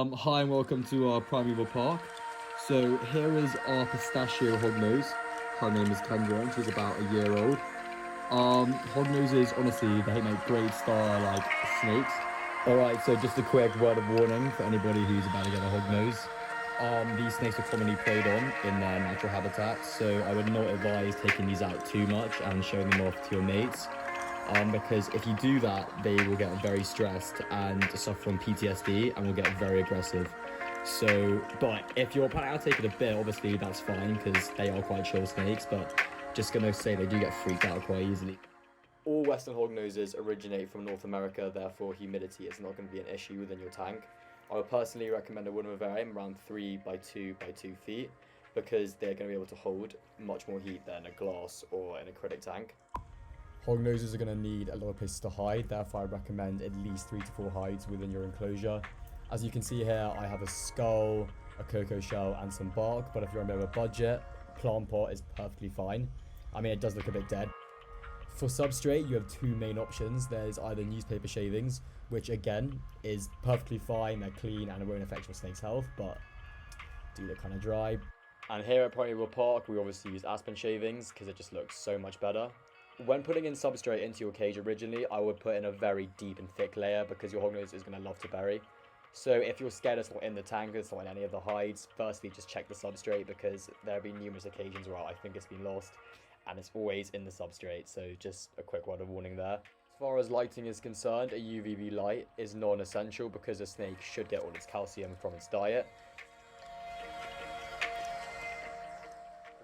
Hi and welcome to our Primeval Park. So here is our pistachio hognose. Her name is Kendra and she's about a year old. Hognoses, honestly, they make great star like snakes. Alright, so just a quick word of warning for anybody who's about to get a hognose. These snakes are commonly preyed on in their natural habitat, so I would not advise taking these out too much and showing them off to your mates. Because if you do that, they will get very stressed and suffer from PTSD and will get very aggressive. So, but if you're planning on taking a bit, obviously that's fine because they are quite chill snakes, but just gonna say they do get freaked out quite easily. All Western hognoses originate from North America, therefore humidity is not going to be an issue within your tank. I would personally recommend a wooden vivarium around 3 by 2 by 2 feet because they're going to be able to hold much more heat than a glass or an acrylic tank. Hognoses are going to need a lot of places to hide, therefore I recommend at least 3 to 4 hides within your enclosure. As you can see here, I have a skull, a cocoa shell and some bark, but if you're on a bit of a budget, plant pot is perfectly fine. I mean, it does look a bit dead. For substrate, you have two main options. There's either newspaper shavings, which again is perfectly fine, they're clean and it won't affect your snake's health, but do look kind of dry. And here at Primeval Park, we obviously use aspen shavings because it just looks so much better. When putting in substrate into your cage originally, I would put in a very deep and thick layer because your hognose is going to love to bury. So if you're scared it's not in the tank, it's not in any of the hides, firstly just check the substrate because there have been numerous occasions where I think it's been lost and it's always in the substrate, so just a quick word of warning there. As far as lighting is concerned, a UVB light is non-essential because a snake should get all its calcium from its diet.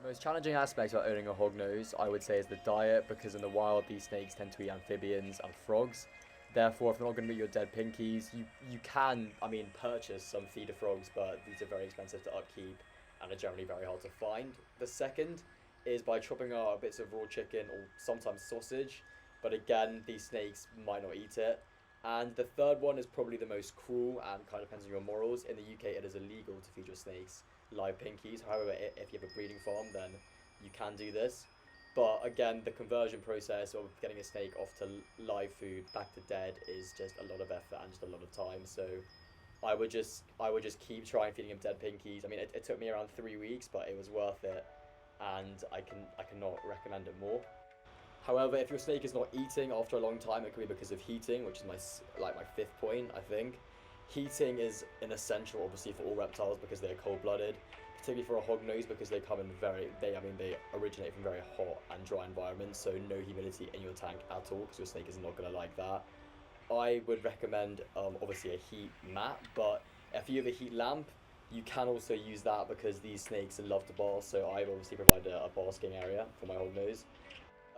The most challenging aspect about owning a hognose, I would say, is the diet, because in the wild these snakes tend to eat amphibians and frogs. Therefore, if they're not going to eat your dead pinkies, you can, purchase some feeder frogs, but these are very expensive to upkeep and are generally very hard to find. The second is by chopping out bits of raw chicken or sometimes sausage, but again, these snakes might not eat it. And the third one is probably the most cruel and kind of depends on your morals. In the UK, it is illegal to feed your snakes live pinkies. However, if you have a breeding farm, then you can do this. But again, the conversion process of getting a snake off to live food back to dead is just a lot of effort and just a lot of time. So I would just keep trying feeding him dead pinkies. I mean, it took me around 3 weeks, but it was worth it, and I cannot recommend it more. However, if your snake is not eating after a long time, it could be because of heating, which is my fifth point, I think. Heating is an essential, obviously, for all reptiles because they are cold-blooded, particularly for a hognose because they come in they originate from very hot and dry environments, so no humidity in your tank at all because your snake is not going to like that. I would recommend, obviously, a heat mat, but if you have a heat lamp, you can also use that because these snakes love to bask, so I've obviously provided a basking area for my hognose.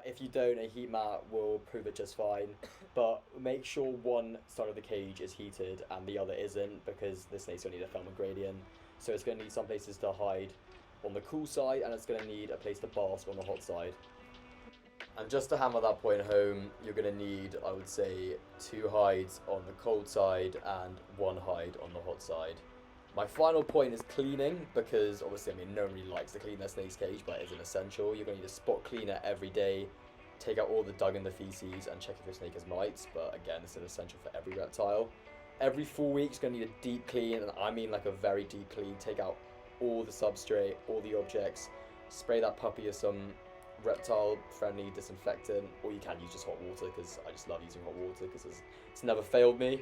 If you don't, a heat mat will prove it just fine, but make sure one side of the cage is heated and the other isn't because the snake's going to need a thermal gradient. So it's going to need some places to hide on the cool side and it's going to need a place to bask on the hot side. And just to hammer that point home, you're going to need, I would say, 2 hides on the cold side and 1 hide on the hot side. My final point is cleaning, because obviously, no one really likes to clean their snake's cage, but it is an essential. You're going to need a spot cleaner every day, take out all the dung and the feces, and check if your snake has mites, but again, it's an essential for every reptile. Every 4 weeks, you're going to need a deep clean, and I mean like a very deep clean. Take out all the substrate, all the objects, spray that puppy with some reptile-friendly disinfectant, or you can use just hot water, because I just love using hot water, because it's never failed me.